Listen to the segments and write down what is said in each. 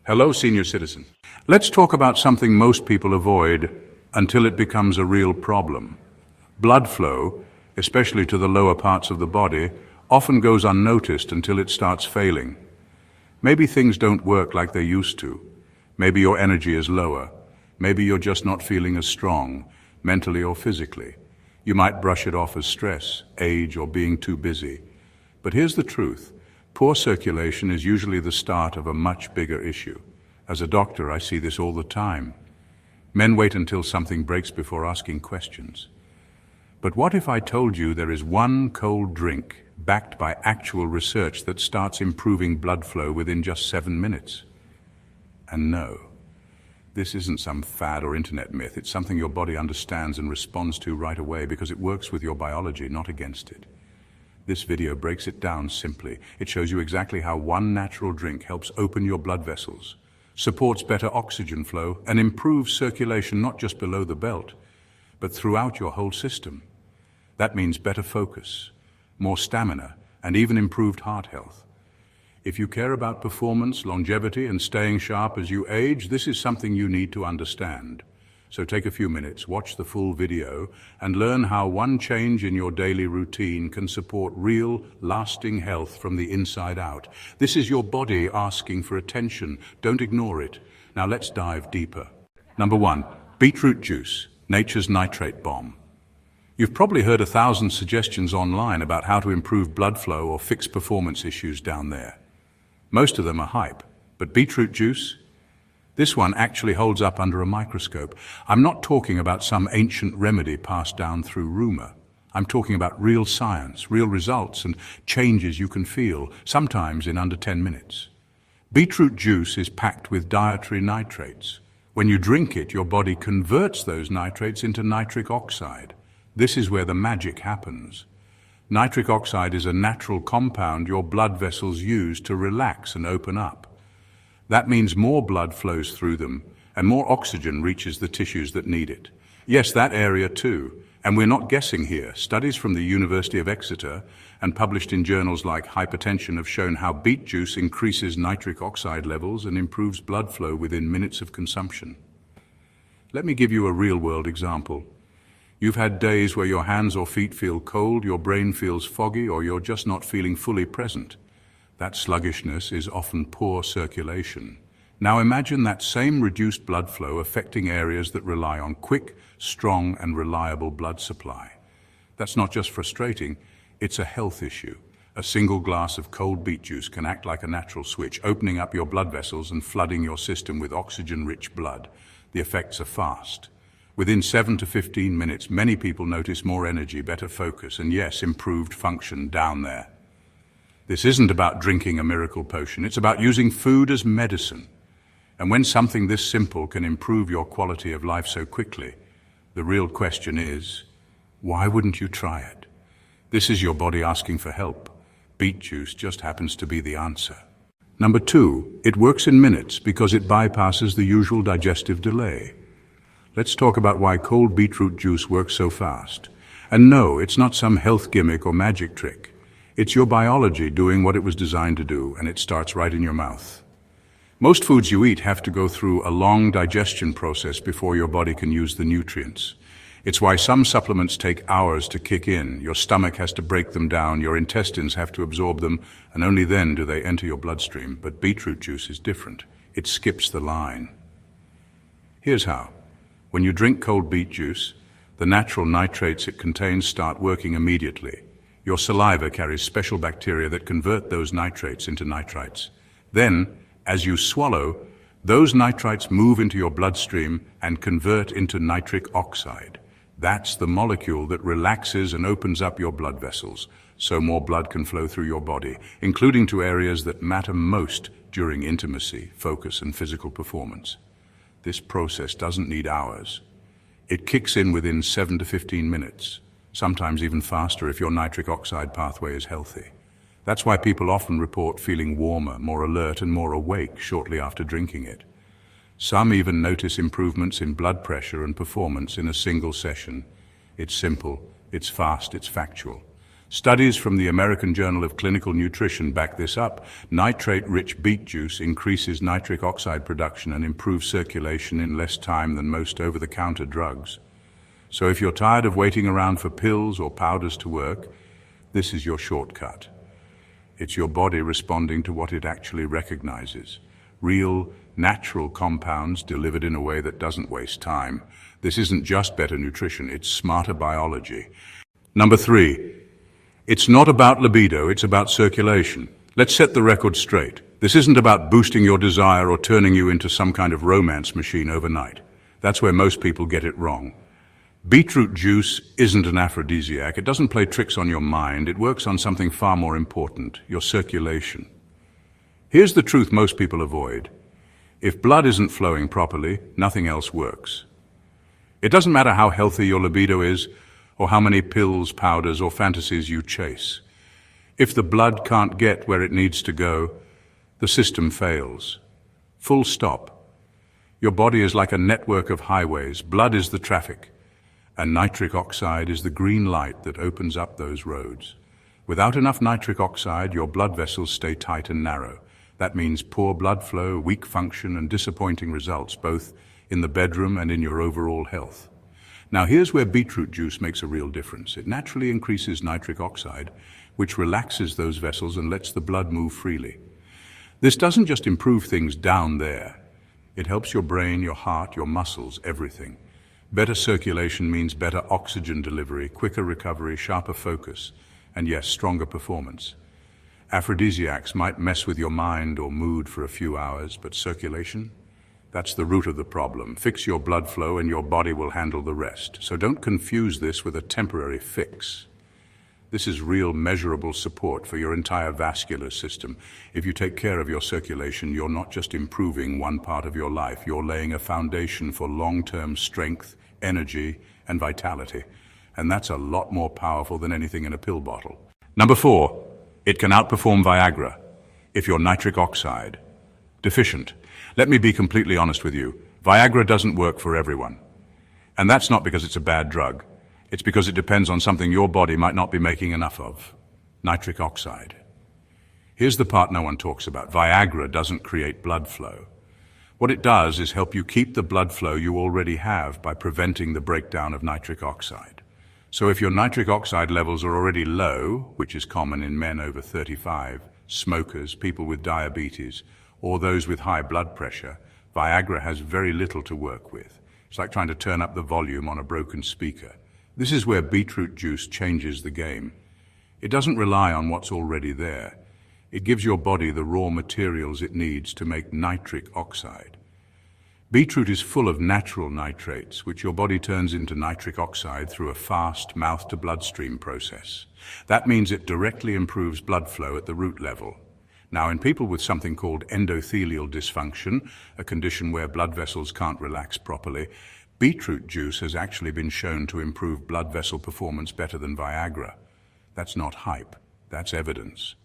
Hello, senior citizen. Let's talk about something most people avoid until it becomes a real problem. Blood flow, especially to the lower parts of the body, often goes unnoticed until it starts failing. Maybe things don't work like they used to. Maybe your energy is lower. Maybe you're just not feeling as strong, mentally or physically. You might brush it off as stress, age, or being too busy. But here's the truth. Poor circulation is usually the start of a much bigger issue. As a doctor, I see this all the time. Men wait until something breaks before asking questions. But what if I told you there is one cold drink backed by actual research that starts improving blood flow within just 7 minutes? And no, this isn't some fad or internet myth. It's something your body understands and responds to right away because it works with your biology, not against it. This video breaks it down simply. It shows you exactly how one natural drink helps open your blood vessels, supports better oxygen flow, and improves circulation not just below the belt, but throughout your whole system. That means better focus, more stamina, and even improved heart health. If you care about performance, longevity, and staying sharp as you age, this is something you need to understand. So take a few minutes, watch the full video, and learn how one change in your daily routine can support real, lasting health from the inside out. This is your body asking for attention. Don't ignore it. Now let's dive deeper. Number 1, beetroot juice, nature's nitrate bomb. You've probably heard 1,000 suggestions online about how to improve blood flow or fix performance issues down there. Most of them are hype, but beetroot juice? This one actually holds up under a microscope. I'm not talking about some ancient remedy passed down through rumor. I'm talking about real science, real results, and changes you can feel, sometimes in under 10 minutes. Beetroot juice is packed with dietary nitrates. When you drink it, your body converts those nitrates into nitric oxide. This is where the magic happens. Nitric oxide is a natural compound your blood vessels use to relax and open up. That means more blood flows through them, and more oxygen reaches the tissues that need it. Yes, that area too. And we're not guessing here. Studies from the University of Exeter and published in journals like Hypertension have shown how beet juice increases nitric oxide levels and improves blood flow within minutes of consumption. Let me give you a real-world example. You've had days where your hands or feet feel cold, your brain feels foggy, or you're just not feeling fully present. That sluggishness is often poor circulation. Now imagine that same reduced blood flow affecting areas that rely on quick, strong, and reliable blood supply. That's not just frustrating, it's a health issue. A single glass of cold beet juice can act like a natural switch, opening up your blood vessels and flooding your system with oxygen-rich blood. The effects are fast. Within 7 to 15 minutes, many people notice more energy, better focus, and yes, improved function down there. This isn't about drinking a miracle potion, it's about using food as medicine. And when something this simple can improve your quality of life so quickly, the real question is, why wouldn't you try it? This is your body asking for help. Beet juice just happens to be the answer. Number 2, it works in minutes because it bypasses the usual digestive delay. Let's talk about why cold beetroot juice works so fast. And no, it's not some health gimmick or magic trick. It's your biology doing what it was designed to do, and it starts right in your mouth. Most foods you eat have to go through a long digestion process before your body can use the nutrients. It's why some supplements take hours to kick in. Your stomach has to break them down, your intestines have to absorb them, and only then do they enter your bloodstream. But beetroot juice is different. It skips the line. Here's how. When you drink cold beet juice, the natural nitrates it contains start working immediately. Your saliva carries special bacteria that convert those nitrates into nitrites. Then, as you swallow, those nitrites move into your bloodstream and convert into nitric oxide. That's the molecule that relaxes and opens up your blood vessels, so more blood can flow through your body, including to areas that matter most during intimacy, focus, and physical performance. This process doesn't need hours. It kicks in within 7 to 15 minutes. Sometimes even faster if your nitric oxide pathway is healthy. That's why people often report feeling warmer, more alert, and more awake shortly after drinking it. Some even notice improvements in blood pressure and performance in a single session. It's simple, it's fast, it's factual. Studies from the American Journal of Clinical Nutrition back this up. Nitrate-rich beet juice increases nitric oxide production and improves circulation in less time than most over-the-counter drugs. So if you're tired of waiting around for pills or powders to work, this is your shortcut. It's your body responding to what it actually recognizes. Real, natural compounds delivered in a way that doesn't waste time. This isn't just better nutrition, it's smarter biology. Number 3, it's not about libido, it's about circulation. Let's set the record straight. This isn't about boosting your desire or turning you into some kind of romance machine overnight. That's where most people get it wrong. Beetroot juice isn't an aphrodisiac. It doesn't play tricks on your mind. It works on something far more important, your circulation. Here's the truth most people avoid. If blood isn't flowing properly, nothing else works. It doesn't matter how healthy your libido is, or how many pills, powders, or fantasies you chase. If the blood can't get where it needs to go, the system fails. Full stop. Your body is like a network of highways. Blood is the traffic. And nitric oxide is the green light that opens up those roads. Without enough nitric oxide, your blood vessels stay tight and narrow. That means poor blood flow, weak function, and disappointing results, both in the bedroom and in your overall health. Now here's where beetroot juice makes a real difference. It naturally increases nitric oxide, which relaxes those vessels and lets the blood move freely. This doesn't just improve things down there. It helps your brain, your heart, your muscles, everything. Better circulation means better oxygen delivery, quicker recovery, sharper focus, and yes, stronger performance. Aphrodisiacs might mess with your mind or mood for a few hours, but circulation? That's the root of the problem. Fix your blood flow and your body will handle the rest. So don't confuse this with a temporary fix. This is real measurable support for your entire vascular system. If you take care of your circulation, you're not just improving one part of your life, you're laying a foundation for long-term strength, energy, and vitality. And that's a lot more powerful than anything in a pill bottle. Number 4, it can outperform Viagra if you're nitric oxide deficient. Let me be completely honest with you. Viagra doesn't work for everyone. And that's not because it's a bad drug. It's because it depends on something your body might not be making enough of. Nitric oxide. Here's the part no one talks about. Viagra doesn't create blood flow. What it does is help you keep the blood flow you already have by preventing the breakdown of nitric oxide. So if your nitric oxide levels are already low, which is common in men over 35, smokers, people with diabetes, or those with high blood pressure, Viagra has very little to work with. It's like trying to turn up the volume on a broken speaker. This is where beetroot juice changes the game. It doesn't rely on what's already there. It gives your body the raw materials it needs to make nitric oxide. Beetroot is full of natural nitrates, which your body turns into nitric oxide through a fast mouth-to-bloodstream process. That means it directly improves blood flow at the root level. Now, in people with something called endothelial dysfunction, a condition where blood vessels can't relax properly, beetroot juice has actually been shown to improve blood vessel performance better than Viagra. That's not hype, that's evidence.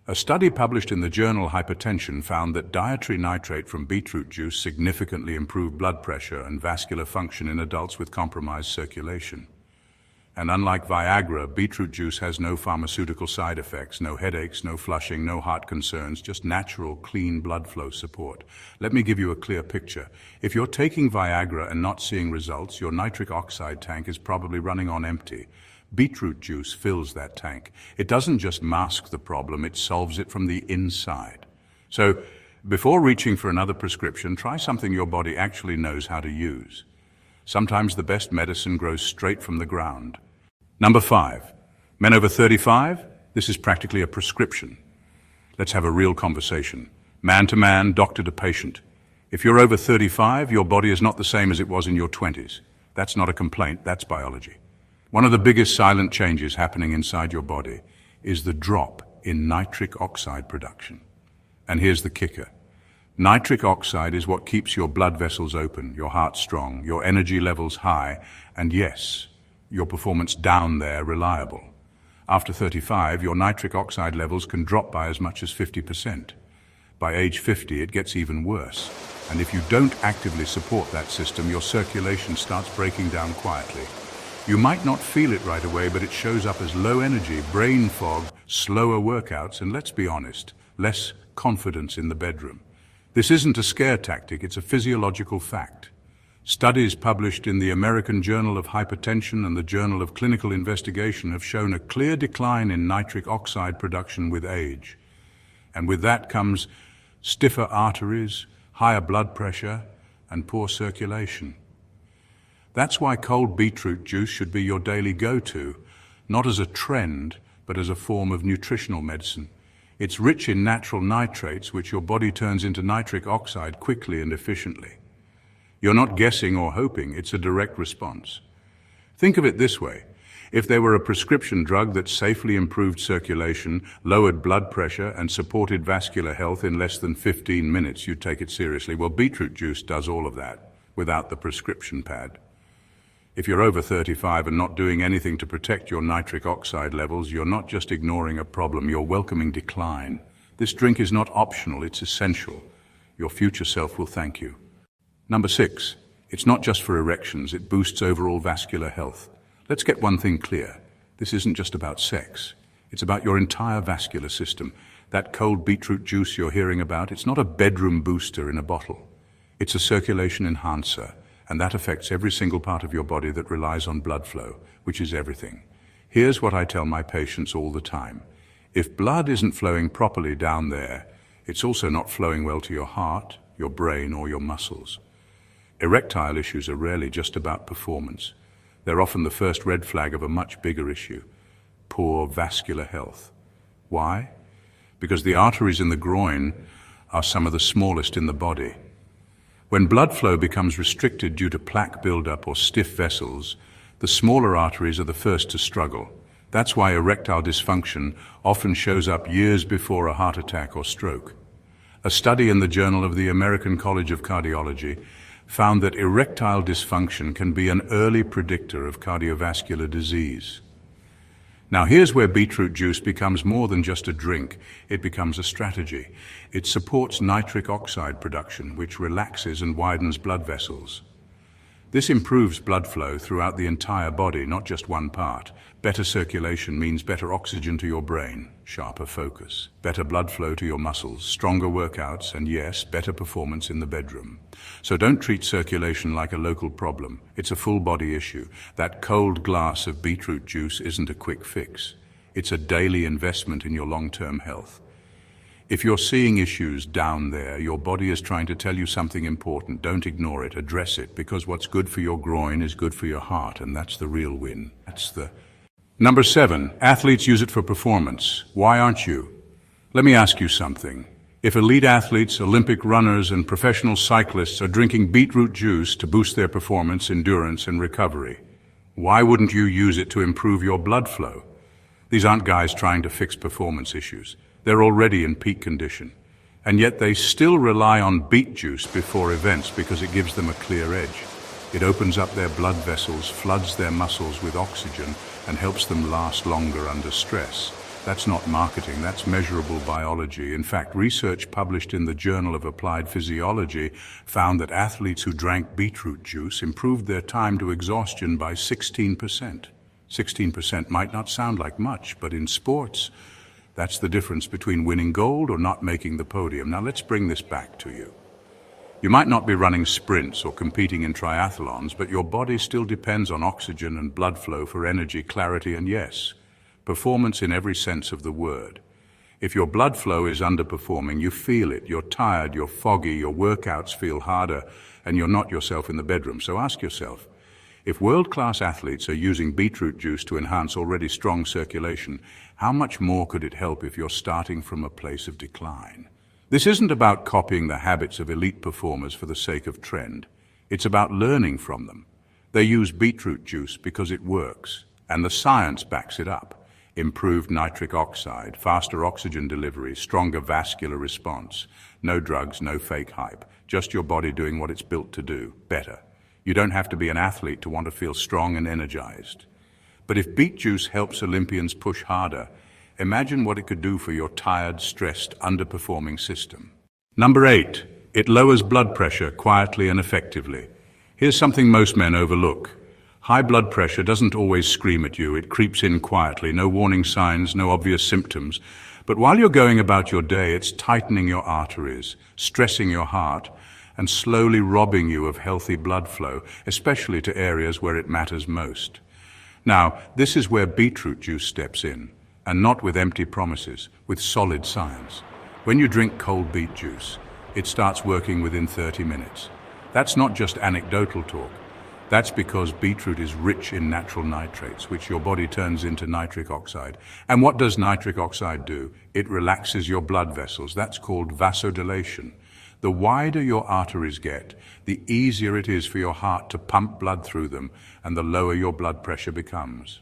A study published in the journal Hypertension found that dietary nitrate from beetroot juice significantly improved blood pressure and vascular function in adults with compromised circulation. And unlike Viagra, beetroot juice has no pharmaceutical side effects, no headaches, no flushing, no heart concerns, just natural, clean blood flow support. Let me give you a clear picture. If you're taking Viagra and not seeing results, your nitric oxide tank is probably running on empty. Beetroot juice fills that tank. It doesn't just mask the problem, it solves it from the inside. So, before reaching for another prescription, try something your body actually knows how to use. Sometimes the best medicine grows straight from the ground. Number 5, men over 35, this is practically a prescription. Let's have a real conversation. Man to man, doctor to patient. If you're over 35, your body is not the same as it was in your 20s. That's not a complaint, that's biology. One of the biggest silent changes happening inside your body is the drop in nitric oxide production. And here's the kicker. Nitric oxide is what keeps your blood vessels open, your heart strong, your energy levels high, and yes, your performance down there reliable. After 35, your nitric oxide levels can drop by as much as 50%. By age 50, it gets even worse. And if you don't actively support that system, your circulation starts breaking down quietly. You might not feel it right away, but it shows up as low energy, brain fog, slower workouts, and let's be honest, less confidence in the bedroom. This isn't a scare tactic, it's a physiological fact. Studies published in the American Journal of Hypertension and the Journal of Clinical Investigation have shown a clear decline in nitric oxide production with age. And with that comes stiffer arteries, higher blood pressure, and poor circulation. That's why cold beetroot juice should be your daily go-to, not as a trend, but as a form of nutritional medicine. It's rich in natural nitrates, which your body turns into nitric oxide quickly and efficiently. You're not guessing or hoping, it's a direct response. Think of it this way. If there were a prescription drug that safely improved circulation, lowered blood pressure, and supported vascular health in less than 15 minutes, you'd take it seriously. Well, beetroot juice does all of that without the prescription pad. If you're over 35 and not doing anything to protect your nitric oxide levels, you're not just ignoring a problem, you're welcoming decline. This drink is not optional, it's essential. Your future self will thank you. Number 6, it's not just for erections, it boosts overall vascular health. Let's get one thing clear. This isn't just about sex. It's about your entire vascular system. That cold beetroot juice you're hearing about, it's not a bedroom booster in a bottle. It's a circulation enhancer, and that affects every single part of your body that relies on blood flow, which is everything. Here's what I tell my patients all the time. If blood isn't flowing properly down there, it's also not flowing well to your heart, your brain, or your muscles. Erectile issues are rarely just about performance. They're often the first red flag of a much bigger issue: poor vascular health. Why? Because the arteries in the groin are some of the smallest in the body. When blood flow becomes restricted due to plaque buildup or stiff vessels, the smaller arteries are the first to struggle. That's why erectile dysfunction often shows up years before a heart attack or stroke. A study in the Journal of the American College of Cardiology found that erectile dysfunction can be an early predictor of cardiovascular disease. Now here's where beetroot juice becomes more than just a drink, it becomes a strategy. It supports nitric oxide production, which relaxes and widens blood vessels. This improves blood flow throughout the entire body, not just one part. Better circulation means better oxygen to your brain, sharper focus, better blood flow to your muscles, stronger workouts, and yes, better performance in the bedroom. So don't treat circulation like a local problem. It's a full body issue. That cold glass of beetroot juice isn't a quick fix. It's a daily investment in your long-term health. If you're seeing issues down there, your body is trying to tell you something important. Don't ignore it, address it, because what's good for your groin is good for your heart, and that's the real win. Number 7, athletes use it for performance. Why aren't you? Let me ask you something. If elite athletes, Olympic runners, and professional cyclists are drinking beetroot juice to boost their performance, endurance, and recovery, why wouldn't you use it to improve your blood flow? These aren't guys trying to fix performance issues. They're already in peak condition. And yet they still rely on beet juice before events because it gives them a clear edge. It opens up their blood vessels, floods their muscles with oxygen, and helps them last longer under stress. That's not marketing, that's measurable biology. In fact, research published in the Journal of Applied Physiology found that athletes who drank beetroot juice improved their time to exhaustion by 16%. 16% might not sound like much, but in sports, that's the difference between winning gold or not making the podium. Now let's bring this back to you. You might not be running sprints or competing in triathlons, but your body still depends on oxygen and blood flow for energy, clarity, and yes, performance in every sense of the word. If your blood flow is underperforming, you feel it. You're tired, you're foggy, your workouts feel harder, and you're not yourself in the bedroom. So ask yourself, if world-class athletes are using beetroot juice to enhance already strong circulation, how much more could it help if you're starting from a place of decline? This isn't about copying the habits of elite performers for the sake of trend. It's about learning from them. They use beetroot juice because it works, and the science backs it up. Improved nitric oxide, faster oxygen delivery, stronger vascular response. No drugs, no fake hype. Just your body doing what it's built to do, better. You don't have to be an athlete to want to feel strong and energized. But if beet juice helps Olympians push harder, imagine what it could do for your tired, stressed, underperforming system. Number 8, it lowers blood pressure quietly and effectively. Here's something most men overlook. High blood pressure doesn't always scream at you. It creeps in quietly, no warning signs, no obvious symptoms. But while you're going about your day, it's tightening your arteries, stressing your heart, and slowly robbing you of healthy blood flow, especially to areas where it matters most. Now, this is where beetroot juice steps in, and not with empty promises, with solid science. When you drink cold beet juice, it starts working within 30 minutes. That's not just anecdotal talk. That's because beetroot is rich in natural nitrates, which your body turns into nitric oxide. And what does nitric oxide do? It relaxes your blood vessels. That's called vasodilation. The wider your arteries get, the easier it is for your heart to pump blood through them, and the lower your blood pressure becomes.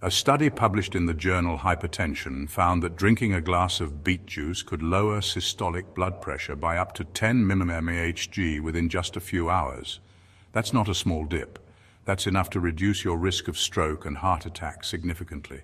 A study published in the journal Hypertension found that drinking a glass of beet juice could lower systolic blood pressure by up to 10 mmHg within just a few hours. That's not a small dip. That's enough to reduce your risk of stroke and heart attack significantly.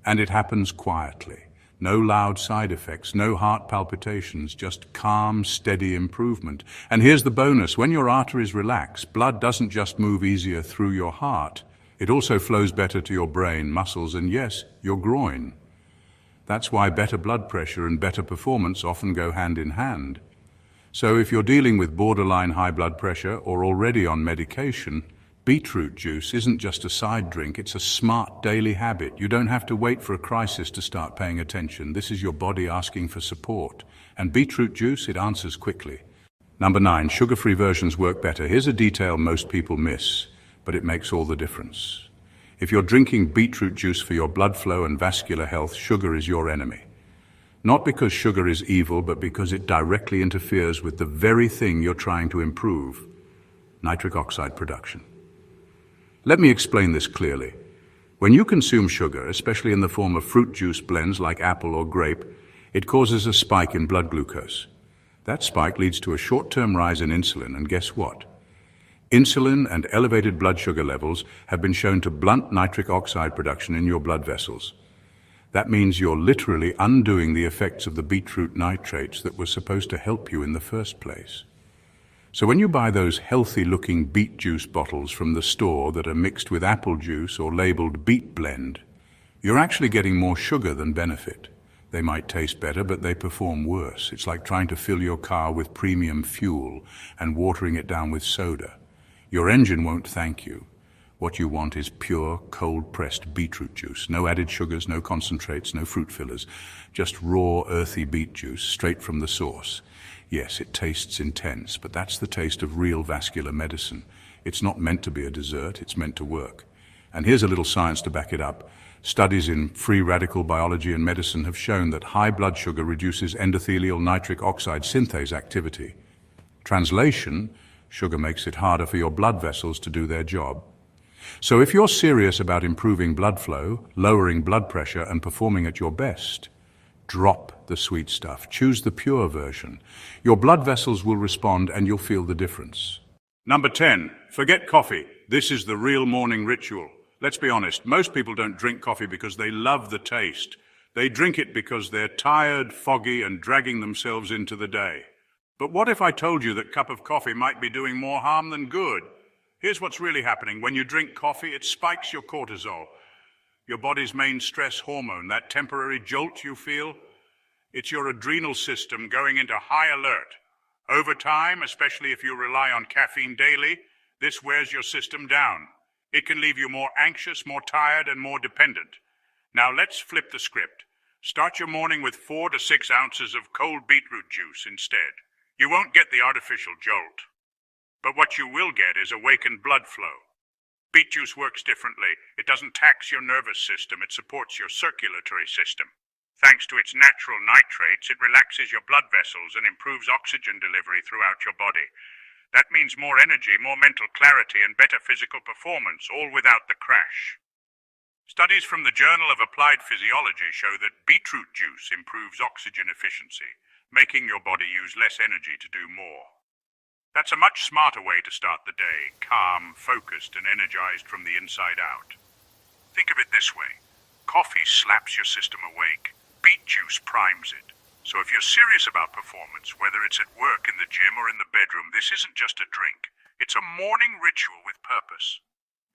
And it happens quietly. No loud side effects, no heart palpitations, just calm, steady improvement. And here's the bonus. When your arteries relax, blood doesn't just move easier through your heart. It also flows better to your brain, muscles, and yes, your groin. That's why better blood pressure and better performance often go hand in hand. So if you're dealing with borderline high blood pressure or already on medication, beetroot juice isn't just a side drink, it's a smart daily habit. You don't have to wait for a crisis to start paying attention. This is your body asking for support. And beetroot juice, it answers quickly. Number 9, sugar-free versions work better. Here's a detail most people miss, but it makes all the difference. If you're drinking beetroot juice for your blood flow and vascular health, sugar is your enemy. Not because sugar is evil, but because it directly interferes with the very thing you're trying to improve, nitric oxide production. Let me explain this clearly. When you consume sugar, especially in the form of fruit juice blends like apple or grape, it causes a spike in blood glucose. That spike leads to a short-term rise in insulin, and guess what? Insulin and elevated blood sugar levels have been shown to blunt nitric oxide production in your blood vessels. That means you're literally undoing the effects of the beetroot nitrates that were supposed to help you in the first place. So when you buy those healthy-looking beet juice bottles from the store that are mixed with apple juice or labeled beet blend, you're actually getting more sugar than benefit. They might taste better, but they perform worse. It's like trying to fill your car with premium fuel and watering it down with soda. Your engine won't thank you. What you want is pure, cold-pressed beetroot juice. No added sugars, no concentrates, no fruit fillers. Just raw, earthy beet juice, straight from the source. Yes, it tastes intense, but that's the taste of real vascular medicine. It's not meant to be a dessert, it's meant to work. And here's a little science to back it up. Studies in free radical biology and medicine have shown that high blood sugar reduces endothelial nitric oxide synthase activity. Translation, sugar makes it harder for your blood vessels to do their job. So if you're serious about improving blood flow, lowering blood pressure, and performing at your best, drop the sweet stuff. Choose the pure version. Your blood vessels will respond and you'll feel the difference. Number 10, forget coffee. This is the real morning ritual. Let's be honest, most people don't drink coffee because they love the taste. They drink it because they're tired, foggy, and dragging themselves into the day. But what if I told you that cup of coffee might be doing more harm than good? Here's what's really happening. When you drink coffee, it spikes your cortisol, your body's main stress hormone, that temporary jolt you feel. It's your adrenal system going into high alert. Over time, especially if you rely on caffeine daily, this wears your system down. It can leave you more anxious, more tired, and more dependent. Now let's flip the script. Start your morning with 4 to 6 ounces of cold beetroot juice instead. You won't get the artificial jolt. But what you will get is awakened blood flow. Beet juice works differently. It doesn't tax your nervous system. It supports your circulatory system. Thanks to its natural nitrates, it relaxes your blood vessels and improves oxygen delivery throughout your body. That means more energy, more mental clarity, and better physical performance, all without the crash. Studies from the Journal of Applied Physiology show that beetroot juice improves oxygen efficiency, making your body use less energy to do more. That's a much smarter way to start the day, calm, focused, and energized from the inside out. Think of it this way. Coffee slaps your system awake. Beet juice primes it. So if you're serious about performance, whether it's at work, in the gym, or in the bedroom, this isn't just a drink. It's a morning ritual with purpose.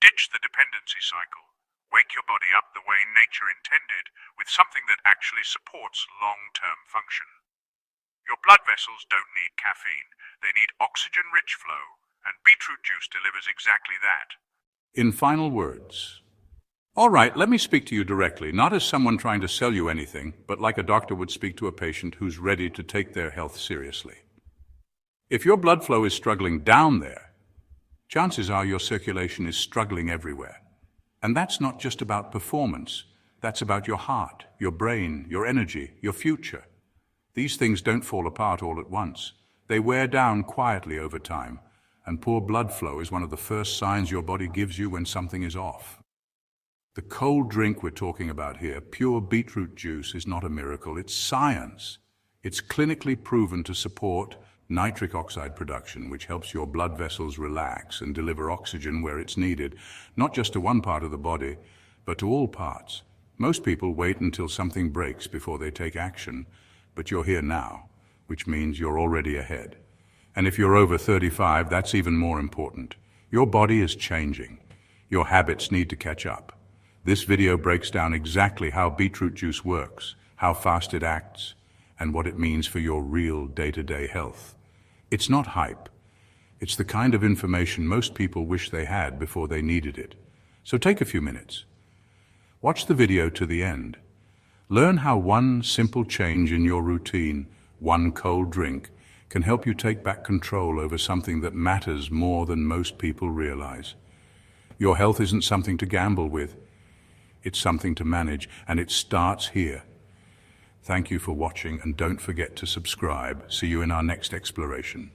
Ditch the dependency cycle. Wake your body up the way nature intended with something that actually supports long-term function. Your blood vessels don't need caffeine. They need oxygen-rich flow, and beetroot juice delivers exactly that. In final words. All right, let me speak to you directly, not as someone trying to sell you anything, but like a doctor would speak to a patient who's ready to take their health seriously. If your blood flow is struggling down there, chances are your circulation is struggling everywhere. And that's not just about performance. That's about your heart, your brain, your energy, your future. These things don't fall apart all at once. They wear down quietly over time, and poor blood flow is one of the first signs your body gives you when something is off. The cold drink we're talking about here, pure beetroot juice, is not a miracle, it's science. It's clinically proven to support nitric oxide production, which helps your blood vessels relax and deliver oxygen where it's needed, not just to one part of the body, but to all parts. Most people wait until something breaks before they take action, but you're here now, which means you're already ahead. And if you're over 35, that's even more important. Your body is changing. Your habits need to catch up. This video breaks down exactly how beetroot juice works, how fast it acts, and what it means for your real day-to-day health. It's not hype. It's the kind of information most people wish they had before they needed it. So take a few minutes. Watch the video to the end. Learn how one simple change in your routine, one cold drink, can help you take back control over something that matters more than most people realize. Your health isn't something to gamble with. It's something to manage, and it starts here. Thank you for watching, and don't forget to subscribe. See you in our next exploration.